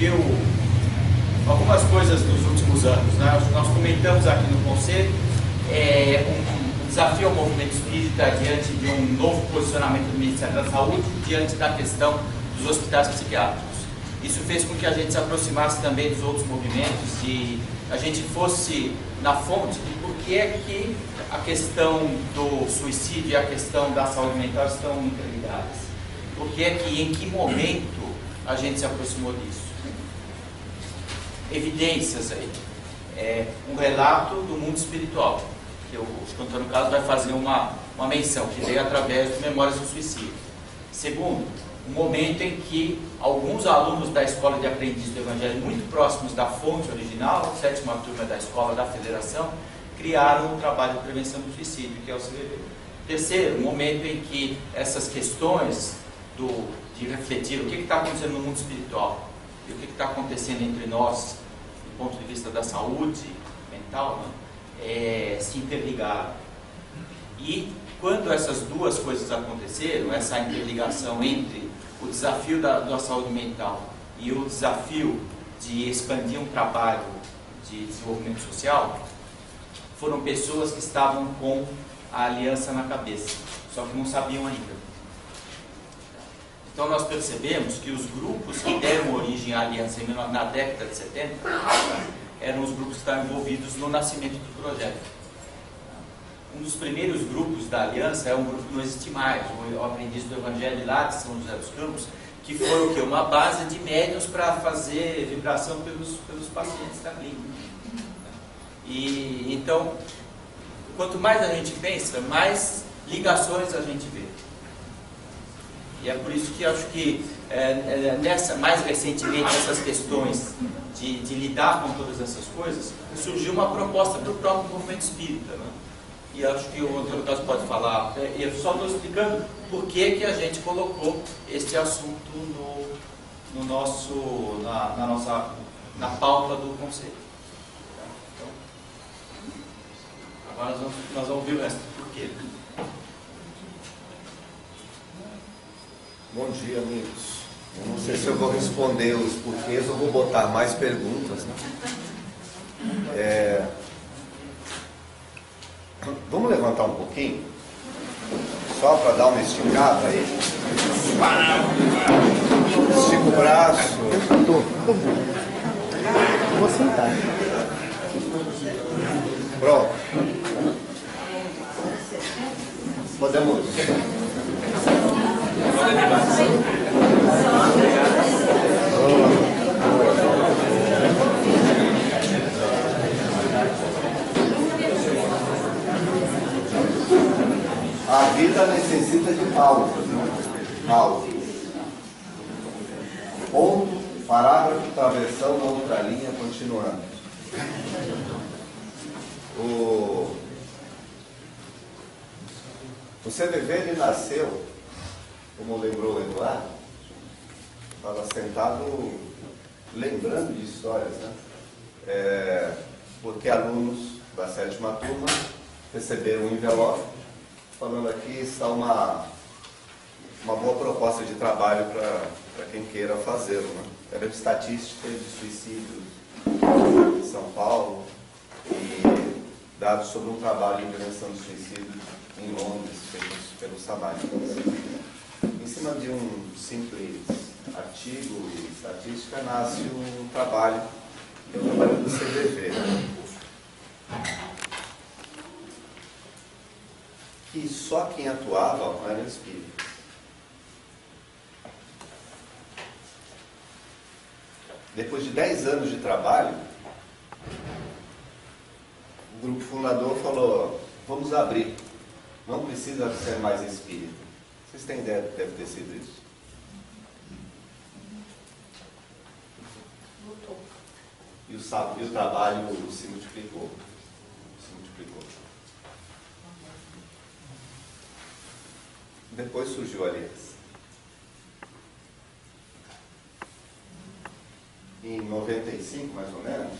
surgiu algumas coisas nos últimos anos, né? Nós comentamos aqui no Conselho um desafio ao movimento espírita diante de um novo posicionamento do Ministério da Saúde, diante da questão dos hospitais psiquiátricos. Isso fez com que a gente se aproximasse também dos outros movimentos e a gente fosse na fonte de por que é que a questão do suicídio e a questão da saúde mental estão interligadas. Por que é que, em que momento, a gente se aproximou disso? Evidências aí. Um relato do mundo espiritual, que o Antônio Carlos vai fazer uma menção, que veio através de Memórias do Suicídio. Segundo, um momento em que alguns alunos da Escola de Aprendiz do Evangelho, muito próximos da fonte original, 7ª turma da Escola da Federação, criaram o trabalho de prevenção do suicídio, que é o CVV. Terceiro, um momento em que essas questões de refletir o que está acontecendo no mundo espiritual e o que está acontecendo entre nós, do ponto de vista da saúde mental, né, se interligaram. E quando essas duas coisas aconteceram, essa interligação entre o desafio da saúde mental e o desafio de expandir um trabalho de desenvolvimento social, foram pessoas que estavam com a aliança na cabeça, só que não sabiam ainda. Então nós percebemos que os grupos que deram origem à aliança na década de 70 eram os grupos que estavam envolvidos no nascimento do projeto. Um dos primeiros grupos da aliança é um grupo que não existe mais, o Aprendiz do Evangelho lá de São José dos Campos, que foi o quê? Uma base de médiuns para fazer vibração pelos pacientes da clínica. E então, quanto mais a gente pensa, mais ligações a gente vê. E é por isso que acho que mais recentemente, essas questões de lidar com todas essas coisas, surgiu uma proposta do próprio movimento espírita, né? E acho que o Antônio Carlos pode falar, e eu só estou explicando por que a gente colocou este assunto na pauta do Conselho. Então, agora nós vamos ver o resto. Por quê? Bom dia, amigos. Eu não sei se eu vou responder os porquês ou vou botar mais perguntas, né? Vamos levantar um pouquinho? Só para dar uma esticada aí. Estica o braço. Vou sentar. Pronto. Podemos. A vida necessita de pausas, né? Pausas. Ponto, parágrafo, travessão, outra linha, continuando. O CVV, ele nasceu, como lembrou o Eduardo, estava sentado lembrando de histórias, né? Porque alunos da 7ª turma receberam um envelope falando: aqui está uma boa proposta de trabalho para quem queira fazê-lo, né? Era de estatística de suicídio em São Paulo e dados sobre um trabalho de prevenção de suicídio em Londres, feitos pelos Samaritans. Em cima de um simples artigo e estatística nasce um trabalho, que é o trabalho do CVV, que só quem atuava eram espíritas. Depois de 10 anos de trabalho, o grupo fundador falou: vamos abrir, não precisa ser mais espírita. Vocês têm ideia do que deve ter sido isso? E o trabalho se multiplicou. Depois surgiu a aliança. Em 95, mais ou menos,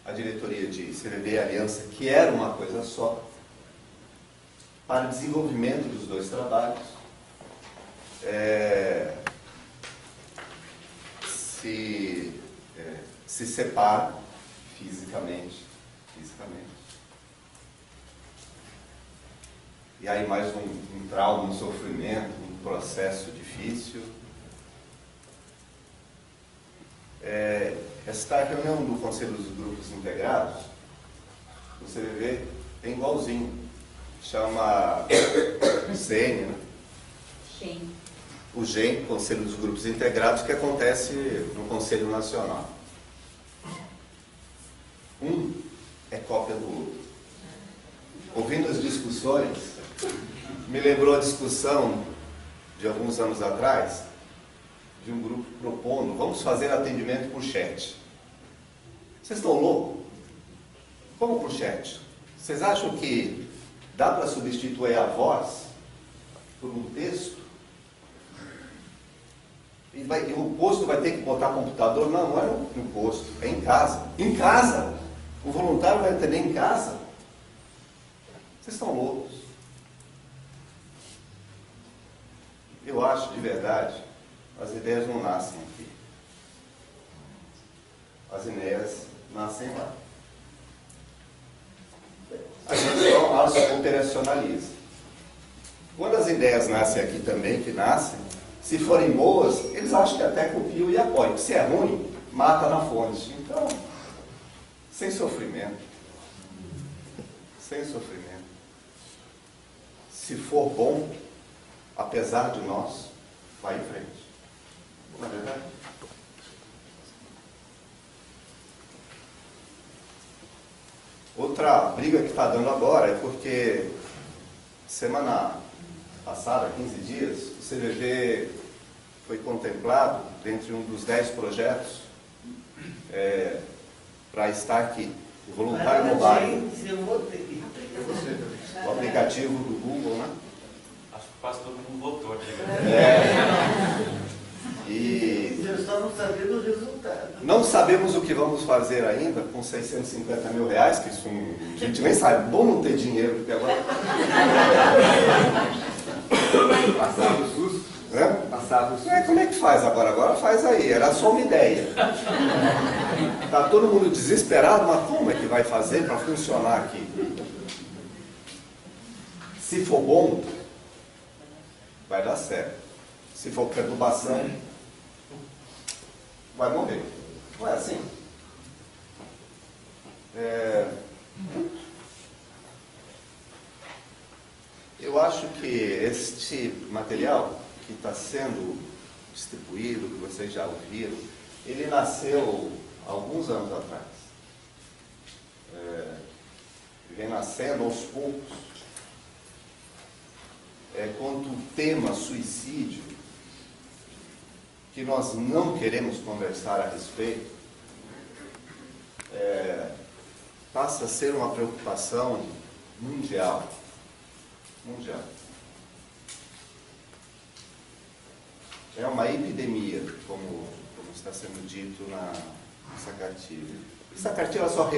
a diretoria de CVV e Aliança, que era uma coisa só, para o desenvolvimento dos dois trabalhos, se separa fisicamente. E aí mais um trauma, um sofrimento, um processo difícil. Esta reunião do Conselho dos Grupos Integrados, você vê, é igualzinho. Chama CN, né? GEM. O GEM, Conselho dos Grupos Integrados, que acontece no Conselho Nacional. Um é cópia do outro. Ouvindo as discussões, me lembrou a discussão de alguns anos atrás, de um grupo propondo, vamos fazer atendimento por chat. Vocês estão loucos? Como por chat? Vocês acham que dá para substituir a voz por um texto? E o posto vai ter que botar computador? Não, não é no posto, é em casa. Em casa! O voluntário vai atender em casa? Vocês estão loucos. Eu acho, de verdade, as ideias não nascem aqui. As ideias nascem lá. A gente só as operacionaliza. Quando as ideias nascem aqui também, que nascem, se forem boas, eles acham que até copiam e apoiam. Se é ruim, mata na fonte. Então, sem sofrimento. Sem sofrimento. Se for bom, apesar de nós, vai em frente. Não é verdade? Outra briga que está dando agora é porque semana passada, 15 dias, o CVV foi contemplado dentre um dos 10 projetos para estar aqui. O voluntário mobile. O aplicativo do Google, né? Acho que quase todo mundo votou aqui. E eu só não sabia do resultado. não sabemos o que vamos fazer ainda com 650 mil reais, que isso a gente nem sabe. Bom não ter dinheiro, porque agora... Passava o susto. Passava o susto. Como é que faz agora? Agora faz aí. Era só uma ideia. Está todo mundo desesperado, mas como é que vai fazer para funcionar aqui? Se for bom, vai dar certo. Se for perturbação, vai morrer. Não é assim? Eu acho que este material que está sendo distribuído, que vocês já ouviram, ele nasceu alguns anos atrás. Vem nascendo aos poucos. Quanto o tema suicídio, que nós não queremos conversar a respeito, passa a ser uma preocupação mundial. Mundial. É uma epidemia, como está sendo dito nessa cartilha. Essa cartilha só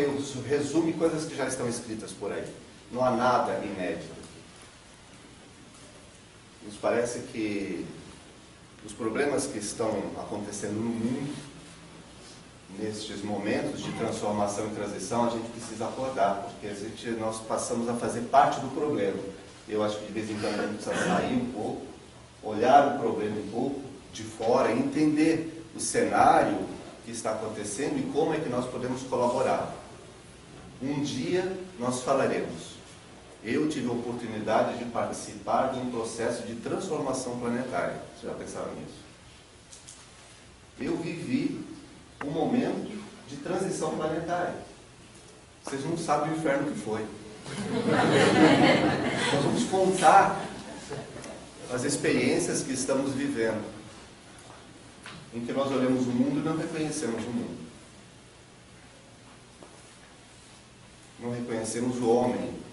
resume coisas que já estão escritas por aí. Não há nada inédito. Nos parece que os problemas que estão acontecendo no mundo, nestes momentos de transformação e transição, a gente precisa acordar, porque nós passamos a fazer parte do problema. Eu acho que de vez em quando a gente precisa sair um pouco, olhar o problema um pouco de fora, entender o cenário que está acontecendo e como é que nós podemos colaborar. Um dia nós falaremos. Eu tive a oportunidade de participar de um processo de transformação planetária. Vocês já pensaram nisso? Eu vivi um momento de transição planetária. Vocês não sabem o inferno que foi. Nós vamos contar as experiências que estamos vivendo, em que nós olhamos o mundo e não reconhecemos o mundo. Não reconhecemos o homem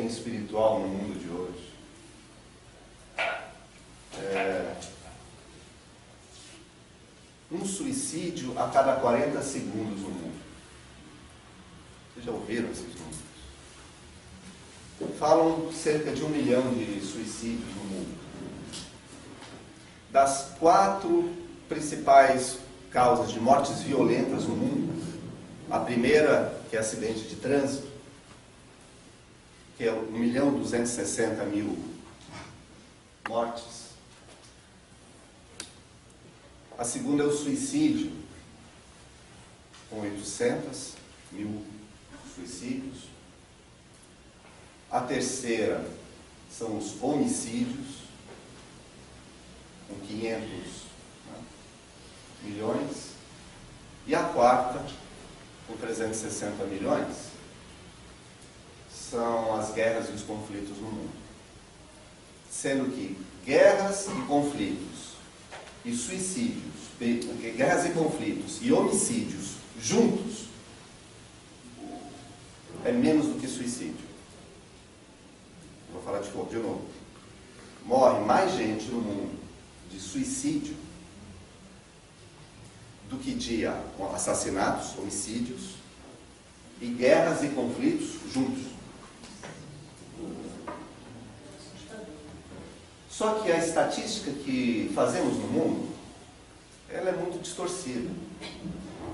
espiritual no mundo de hoje. Um suicídio a cada 40 segundos no mundo. Vocês já ouviram esses números? Falam cerca de 1 milhão de suicídios no mundo. das 4 principais causas de mortes violentas no mundo. A primeira, que é acidente de trânsito, que é 1.260.000 mortes. A segunda é o suicídio, com 800.000 suicídios. A terceira são os homicídios, com 500 milhões. E a quarta, com 360 milhões, são as guerras e os conflitos no mundo. Sendo que guerras e conflitos e suicídios, guerras e conflitos e homicídios juntos é menos do que suicídio. Vou falar de novo. Morre mais gente no mundo de suicídio do que de assassinatos, homicídios e guerras e conflitos juntos. Só que a estatística que fazemos no mundo, ela é muito distorcida,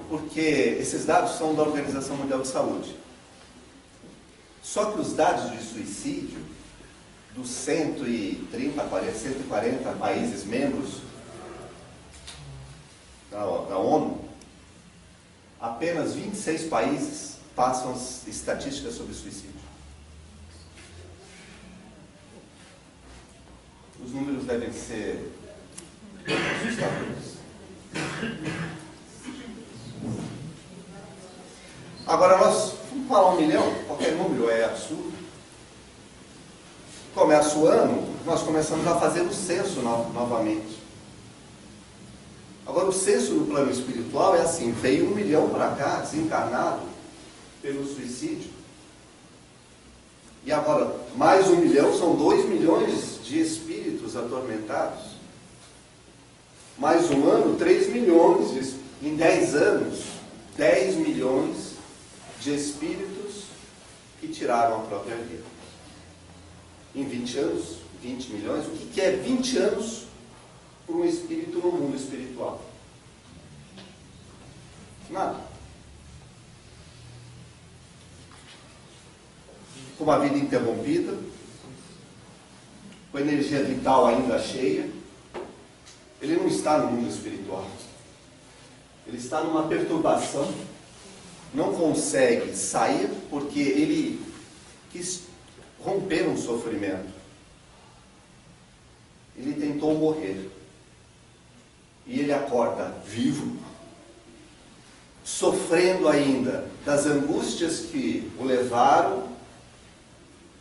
porque esses dados são da Organização Mundial de Saúde. Só que os dados de suicídio dos 140 países membros da ONU, apenas 26 países passam as estatísticas sobre suicídio. Os números devem ser assustadores. Agora nós vamos falar 1 milhão, qualquer número é absurdo. Começa o ano, nós começamos a fazer o censo novamente. Agora o censo no plano espiritual é assim, veio 1 milhão para cá, desencarnado pelo suicídio. E agora, mais 1 milhão, são 2 milhões de espíritos atormentados. Mais um ano, 3 milhões. Em 10 anos, 10 milhões de espíritos que tiraram a própria vida. Em 20 anos, 20 milhões. O que é 20 anos para um espírito no mundo espiritual? Nada. Com uma vida interrompida, com a energia vital ainda cheia, ele não está no mundo espiritual. Ele está numa perturbação, não consegue sair porque ele quis romper um sofrimento. Ele tentou morrer. E ele acorda vivo, sofrendo ainda das angústias que o levaram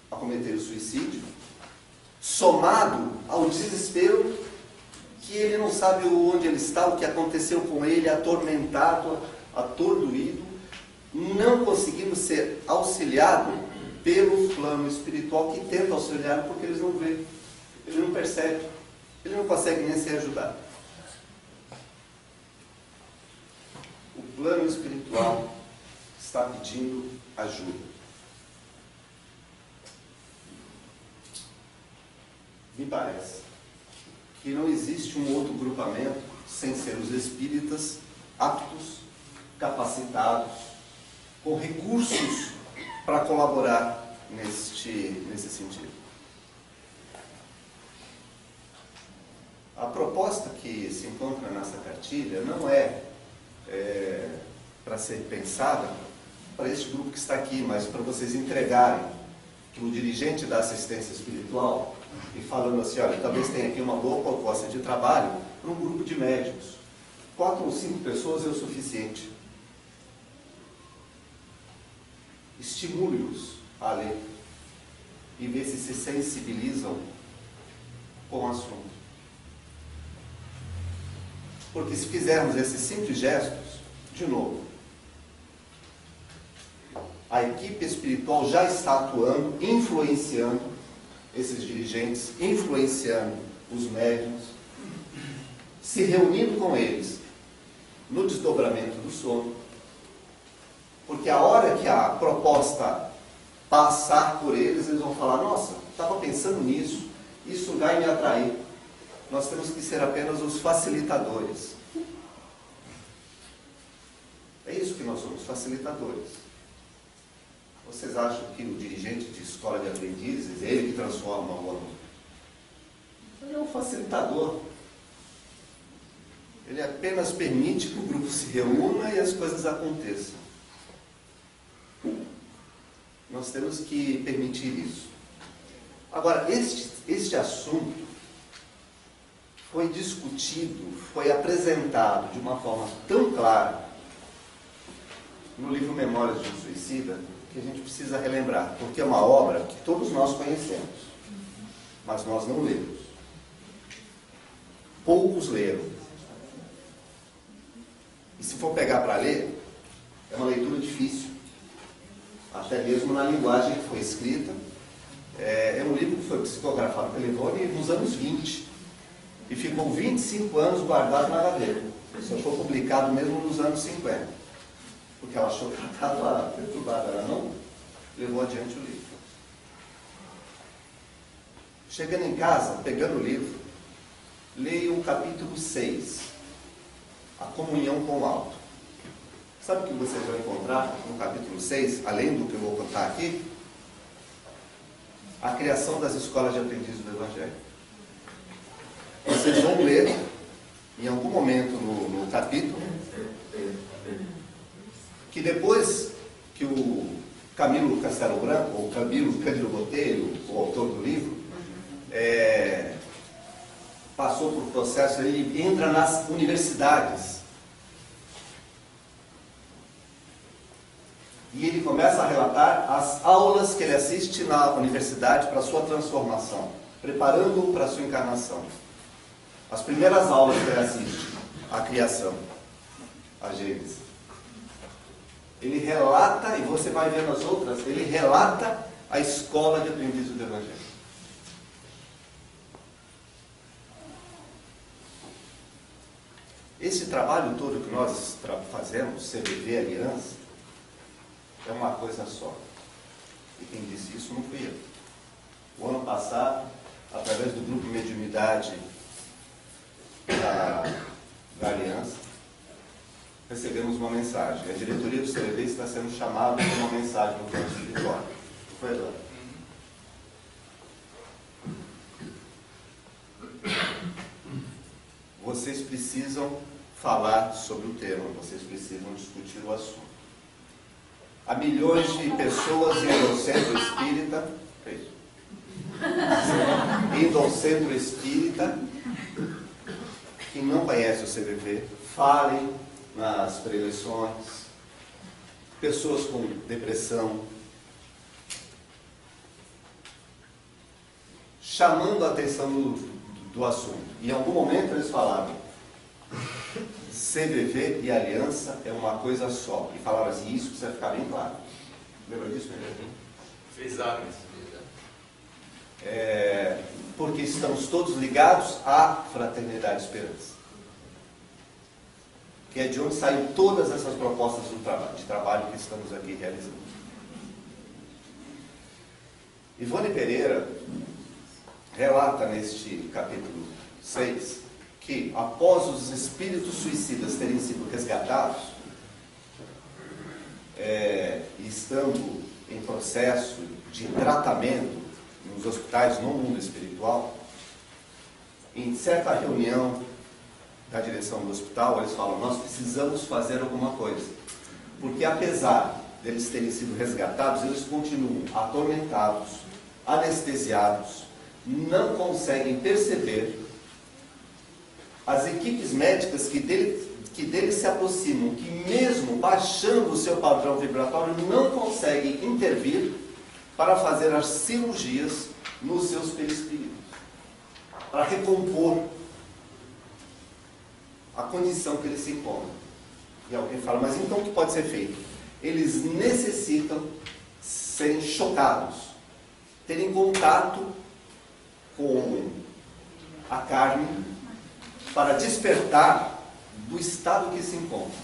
a cometer o suicídio, somado ao desespero que ele não sabe onde ele está, o que aconteceu com ele, atormentado, atordoído, não conseguindo ser auxiliado pelo plano espiritual que tenta auxiliar porque eles não vê, ele não percebe, ele não consegue nem ser ajudado. O plano espiritual está pedindo ajuda. Me parece que não existe um outro grupamento sem ser os espíritas aptos, capacitados, com recursos para colaborar nesse sentido. A proposta que se encontra nessa cartilha não é para ser pensada para este grupo que está aqui, mas para vocês entregarem para o dirigente da assistência espiritual e falando assim, olha, talvez tenha aqui uma boa proposta de trabalho para um grupo de médicos. 4 ou 5 pessoas é o suficiente. Estimule-os a ler e ver se sensibilizam com o assunto. Porque se fizermos esses simples gestos, de novo, a equipe espiritual já está atuando, influenciando esses dirigentes, influenciando os médiuns, se reunindo com eles no desdobramento do sono, porque a hora que a proposta passar por eles, eles vão falar, nossa, estava pensando nisso, isso vai me atrair. nós temos que ser apenas os facilitadores. É isso que nós somos, facilitadores. Vocês acham que o dirigente de escola de aprendizes é ele que transforma o aluno? Ele é um facilitador. Ele apenas permite que o grupo se reúna e as coisas aconteçam. Nós temos que permitir isso. Agora, este assunto foi discutido, foi apresentado de uma forma tão clara no livro Memórias de um Suicida, que a gente precisa relembrar, porque é uma obra que todos nós conhecemos, mas nós não lemos. Poucos leram. E se for pegar para ler, é uma leitura difícil, até mesmo na linguagem que foi escrita. É um livro que foi psicografado pela Ivone nos anos 20 e ficou 25 anos guardado na gaveta. Só foi publicado mesmo nos anos 50, porque ela achou que ela estava perturbada, ela não levou adiante o livro. Chegando em casa, pegando o livro, leio o capítulo 6, a comunhão com o alto. Sabe o que vocês vão encontrar no capítulo 6, além do que eu vou contar aqui? A criação das escolas de aprendizes do Evangelho. Vocês vão ler, em algum momento no capítulo, que depois que o Camilo Castelo Branco, ou Camilo Cândido Botelho, o autor do livro, passou por processo, ele entra nas universidades. E ele começa a relatar as aulas que ele assiste na universidade para a sua transformação, preparando-o para a sua encarnação. As primeiras aulas que ele assiste, a criação, a Gênesis. Ele relata, e você vai ver nas outras, ele relata a escola de aprendizes do Evangelho. Esse trabalho todo que nós fazemos, CBV Aliança, é uma coisa só. E quem disse isso não fui eu. O ano passado, através do grupo Mediunidade da Aliança, recebemos uma mensagem. A diretoria do CBV está sendo chamada por uma mensagem no plano espiritual. Foi agora. Vocês precisam falar sobre o tema, vocês precisam discutir o assunto. Há milhões de pessoas indo ao centro espírita, indo ao centro espírita, que não conhece o CBV, falem nas preleções, pessoas com depressão, chamando a atenção do assunto. E em algum momento eles falaram, CBV e Aliança é uma coisa só. E falaram assim, isso precisa ficar bem claro. Lembra disso, meu irmão? Frisaram isso. Porque estamos todos ligados à Fraternidade Esperança. Que é de onde saem todas essas propostas de trabalho que estamos aqui realizando. Ivone Pereira relata neste capítulo 6 que, após os espíritos suicidas terem sido resgatados, e estando em processo de tratamento nos hospitais no mundo espiritual, em certa reunião da direção do hospital, eles falam, nós precisamos fazer alguma coisa, porque apesar deles terem sido resgatados, eles continuam atormentados, anestesiados, não conseguem perceber as equipes médicas que deles se aproximam, que mesmo baixando o seu padrão vibratório, não conseguem intervir para fazer as cirurgias nos seus perispíritos, para recompor a condição que eles se encontram. E alguém fala, mas então o que pode ser feito? Eles necessitam serem chocados, terem contato com a carne, para despertar do estado que se encontra.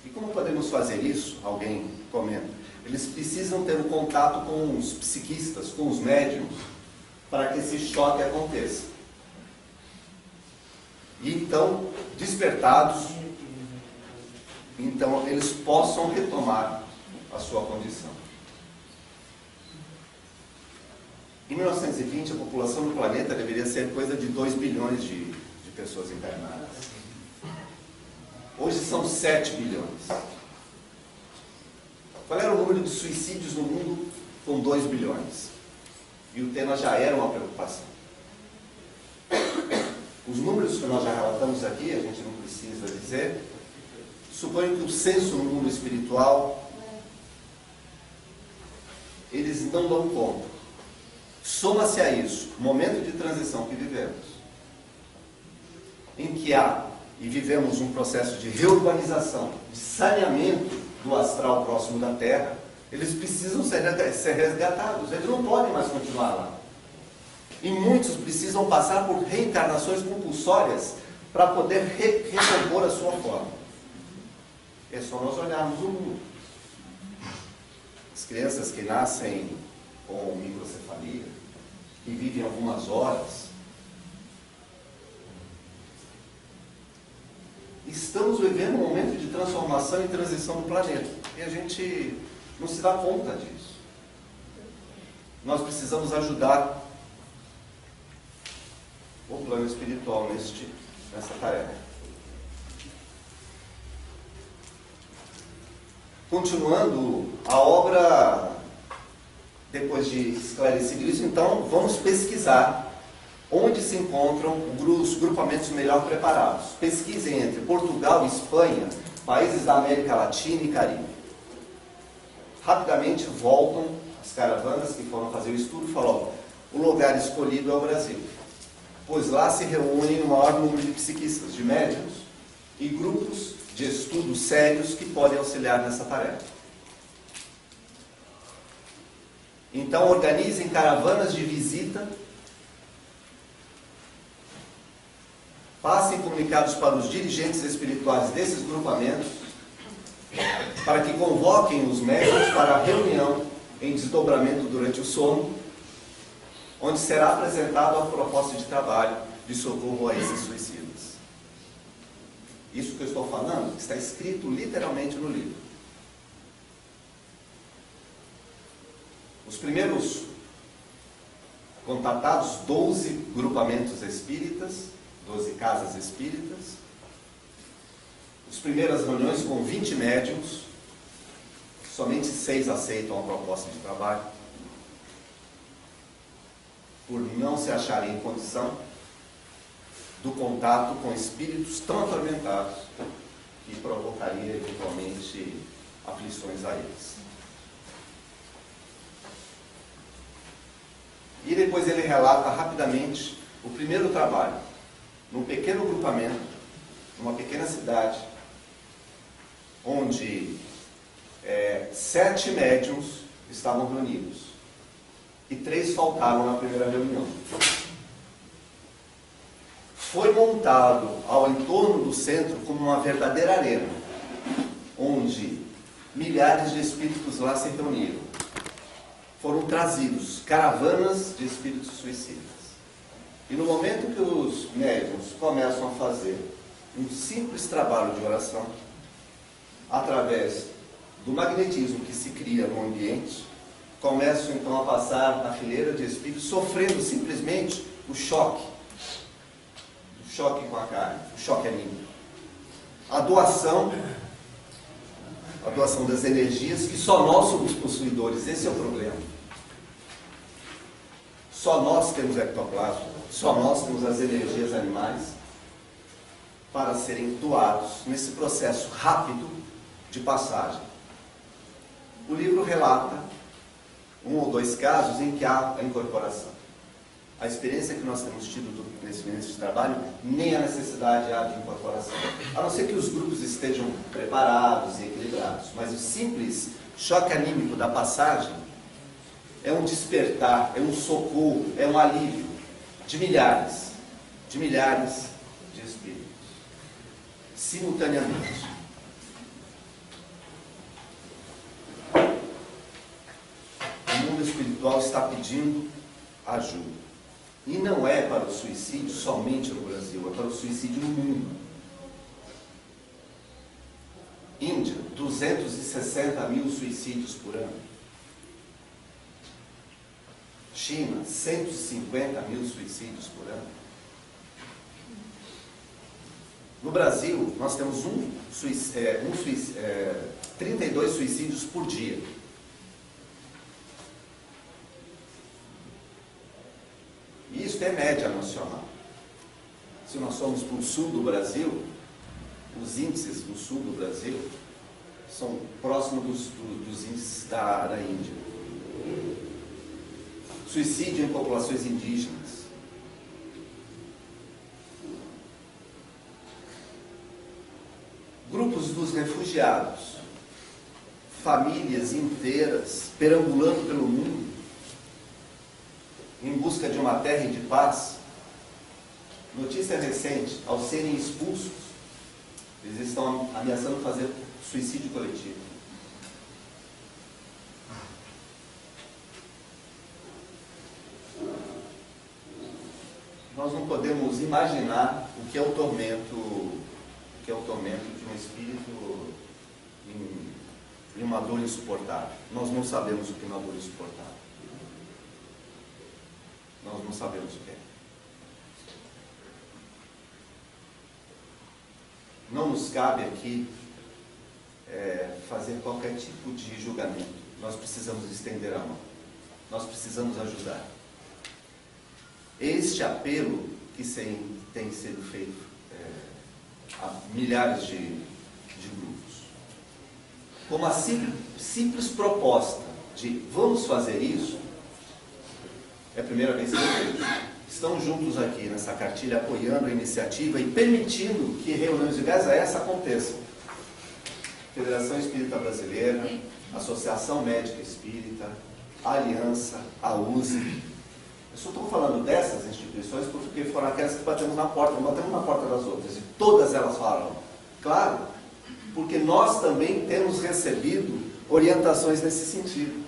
E como podemos fazer isso? Alguém comenta. Eles precisam ter um contato com os psiquistas, com os médiums, para que esse choque aconteça. E então, despertados, então eles possam retomar a sua condição. Em 1920, a população do planeta deveria ser coisa de 2 bilhões de pessoas encarnadas. Hoje são 7 bilhões. Qual era o número de suicídios no mundo com 2 bilhões? E o tema já era uma preocupação. Os números que nós já relatamos aqui, a gente não precisa dizer, suponho que o censo no mundo espiritual, eles não dão conta. Soma-se a isso o momento de transição que vivemos, em que há e vivemos um processo de reurbanização, de saneamento do astral próximo da Terra. Eles precisam ser resgatados, eles não podem mais continuar lá. E muitos precisam passar por reencarnações compulsórias para poder recompor a sua forma. É só nós olharmos o mundo. As crianças que nascem com microcefalia, que vivem algumas horas, estamos vivendo um momento de transformação e transição do planeta. E a gente não se dá conta disso. Nós precisamos ajudar o plano espiritual nessa tarefa. Continuando a obra, depois de esclarecido isso, então vamos pesquisar onde se encontram os grupamentos melhor preparados. Pesquisem entre Portugal, Espanha, países da América Latina e Caribe. Rapidamente voltam as caravanas que foram fazer o estudo e falam: o lugar escolhido é o Brasil, pois lá se reúnem o maior número de psiquistas, de médiuns e grupos de estudos sérios que podem auxiliar nessa tarefa. Então organizem caravanas de visita, passem comunicados para os dirigentes espirituais desses grupamentos, para que convoquem os médiuns para a reunião em desdobramento durante o sono, onde será apresentado a proposta de trabalho de socorro a esses suicidas. Isso que eu estou falando está escrito literalmente no livro. Os primeiros contatados, 12 grupamentos espíritas, 12 casas espíritas. As primeiras reuniões com 20 médiuns, somente 6 aceitam a proposta de trabalho, por não se acharem em condição do contato com espíritos tão atormentados que provocaria eventualmente aflições a eles. E depois ele relata rapidamente o primeiro trabalho, num pequeno grupamento, numa pequena cidade, onde 7 médiuns estavam reunidos e 3 faltaram na primeira reunião. Foi montado ao entorno do centro como uma verdadeira arena, onde milhares de espíritos lá se reuniram. Foram trazidos caravanas de espíritos suicidas. E no momento que os médiuns começam a fazer um simples trabalho de oração, através do magnetismo que se cria no ambiente, começam então a passar na fileira de espíritos, sofrendo simplesmente o choque com a carne, o choque anímico. A doação das energias, que só nós somos possuidores, esse é o problema. Só nós temos ectoplasma, só nós temos as energias animais para serem doados nesse processo rápido de passagem. O livro relata 1 ou 2 casos em que há a incorporação. A experiência que nós temos tido nesse início de trabalho, nem a necessidade há de incorporação. A não ser que os grupos estejam preparados e equilibrados. Mas o simples choque anímico da passagem é um despertar, é um socorro, é um alívio de milhares de espíritos, simultaneamente. O mundo espiritual está pedindo ajuda. E não é para o suicídio somente no Brasil, é para o suicídio no mundo. Índia, 260 mil suicídios por ano. China, 150 mil suicídios por ano. No Brasil, nós temos 32 suicídios por dia. E isso é média nacional. Se nós somos para o sul do Brasil, os índices do sul do Brasil são próximos dos índices da Índia. Suicídio em populações indígenas. Grupos dos refugiados. Famílias inteiras perambulando pelo mundo em busca de uma terra de paz. Notícia recente, ao serem expulsos, eles estão ameaçando fazer suicídio coletivo. Nós não podemos imaginar o que é o tormento, de um espírito em uma dor insuportável. Nós não sabemos o que é uma dor insuportável. Nós não sabemos o que é. Não nos cabe aqui fazer qualquer tipo de julgamento. Nós precisamos estender a mão. Nós precisamos ajudar. Este apelo que tem sido feito a milhares de grupos, como a simples proposta de vamos fazer isso, é a primeira vez que eu vejo. Estão juntos aqui nessa cartilha apoiando a iniciativa e permitindo que reuniões iguais a essa aconteçam. Federação Espírita Brasileira, Associação Médica Espírita, a Aliança, a USE. Eu só estou falando dessas instituições porque foram aquelas que batemos na porta, não batemos na porta das outras. E todas elas falam. Claro, porque nós também temos recebido orientações nesse sentido.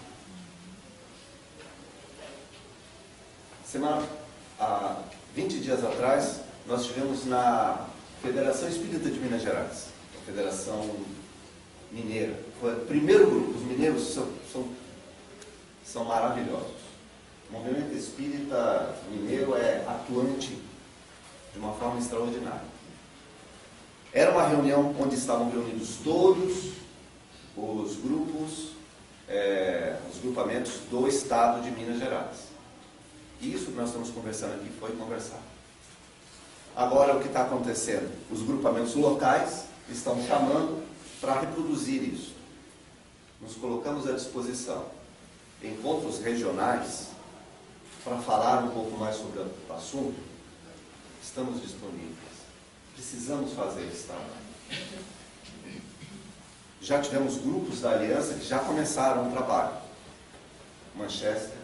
Há 20 dias atrás, nós tivemos na Federação Espírita de Minas Gerais, a Federação Mineira. Foi o primeiro grupo. Os mineiros são maravilhosos. O movimento espírita mineiro é atuante de uma forma extraordinária. Era uma reunião onde estavam reunidos todos os grupos, os grupamentos do estado de Minas Gerais. Isso que nós estamos conversando aqui foi conversado. Agora o que está acontecendo? Os grupamentos locais estão chamando para reproduzir isso. Nos colocamos à disposição. Encontros regionais, para falar um pouco mais sobre o assunto, estamos disponíveis. Precisamos fazer esse trabalho. Já tivemos grupos da Aliança que já começaram o trabalho. Manchester.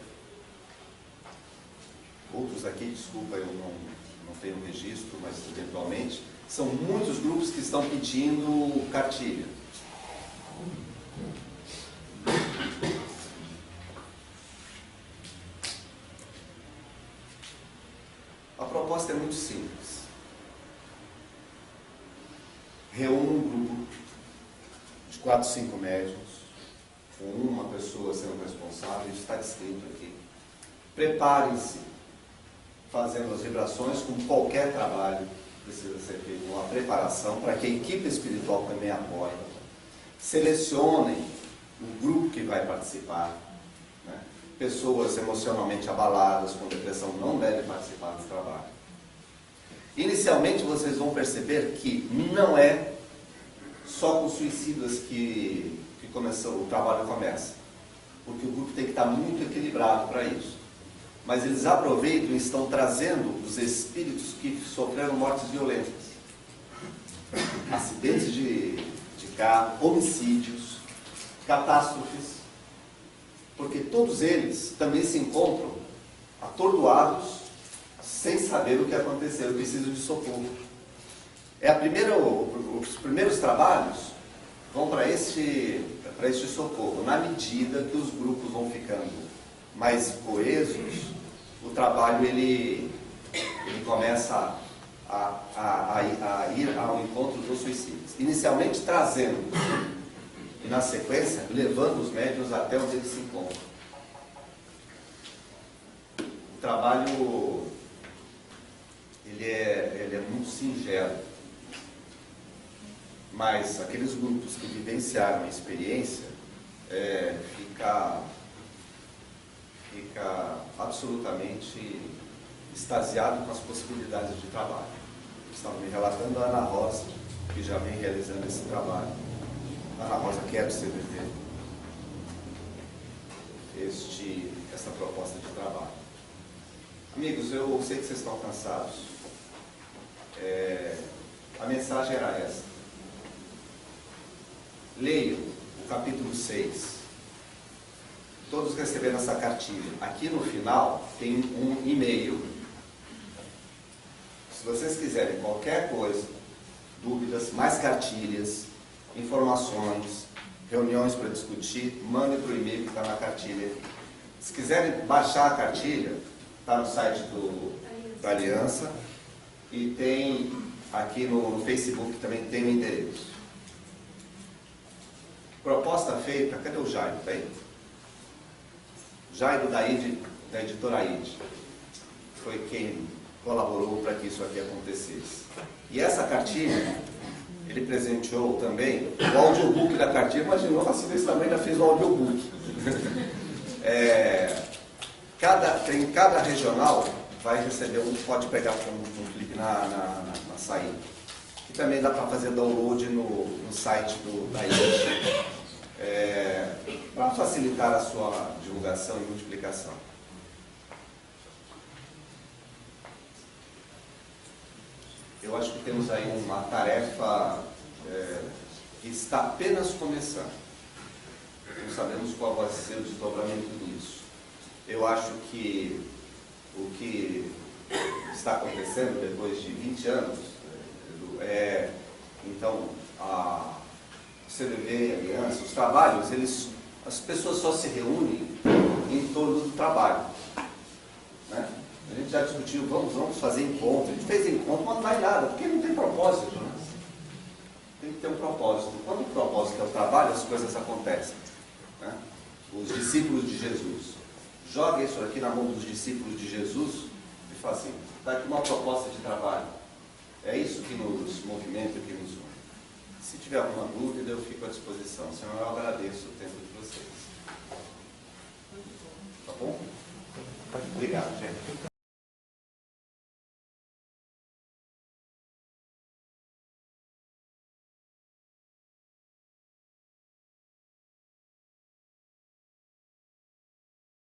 Outros aqui, desculpa, eu não tenho registro, mas eventualmente, são muitos grupos que estão pedindo cartilha. A proposta é muito simples. Reúne um grupo de 4, 5 médiuns, com uma pessoa sendo responsável, isso está descrito aqui. Preparem-se, fazendo as vibrações, como qualquer trabalho precisa ser feito, uma preparação para que a equipe espiritual também apoie. Selecionem o grupo que vai participar. Né? Pessoas emocionalmente abaladas, com depressão, não devem participar desse trabalho. Inicialmente vocês vão perceber que não é só com suicidas que o trabalho começa, porque o grupo tem que estar muito equilibrado para isso. Mas eles aproveitam e estão trazendo os espíritos que sofreram mortes violentas. Acidentes de carro, homicídios, catástrofes. Porque todos eles também se encontram atordoados, sem saber o que aconteceu, precisam de socorro. Os primeiros trabalhos vão para este socorro, na medida que os grupos vão ficando mais coesos, o trabalho ele começa a ir ao encontro dos suicidas. Inicialmente trazendo, e na sequência, levando os médiuns até onde eles se encontram. O trabalho ele é muito singelo, mas aqueles grupos que vivenciaram a experiência fica absolutamente extasiado com as possibilidades de trabalho. Estava me relatando a Ana Rosa, que já vem realizando esse trabalho. A Ana Rosa quer do CDV essa proposta de trabalho. Amigos, eu sei que vocês estão cansados. A mensagem era essa. Leiam o capítulo 6. Todos receberam essa cartilha. Aqui no final tem um e-mail. Se vocês quiserem qualquer coisa, dúvidas, mais cartilhas, informações, reuniões para discutir, mandem para o e-mail que está na cartilha. Se quiserem baixar a cartilha, está no site da Aliança e tem aqui no Facebook também tem o endereço. Proposta feita, cadê o Jairo? Está aí? Jairo da editora AID, foi quem colaborou para que isso aqui acontecesse. E essa cartilha, ele presenteou também o audiobook da cartilha. Imaginou, a Silvia também já fez um audiobook. Cada regional vai receber pode pegar um clique na saída. E também dá para fazer download no site da AID. Para facilitar a sua divulgação e multiplicação. Eu acho que temos aí uma tarefa que está apenas começando. Não sabemos qual vai ser o desdobramento disso. Eu acho que o que está acontecendo depois de 20 anos então, a CDV, a Aliança, os trabalhos, as pessoas só se reúnem em torno do trabalho. Né? A gente já discutiu, vamos fazer encontro. A gente fez encontro, mas não vai nada, porque não tem propósito. Né? Tem que ter um propósito. Quando o propósito é o trabalho, as coisas acontecem. Né? Os discípulos de Jesus. Joga isso aqui na mão dos discípulos de Jesus e fala assim, está aqui uma proposta de trabalho. É isso que nos movimenta, que nos une. Se tiver alguma dúvida, eu fico à disposição. Senão, eu agradeço o tempo de vocês. Tá bom? Obrigado, gente.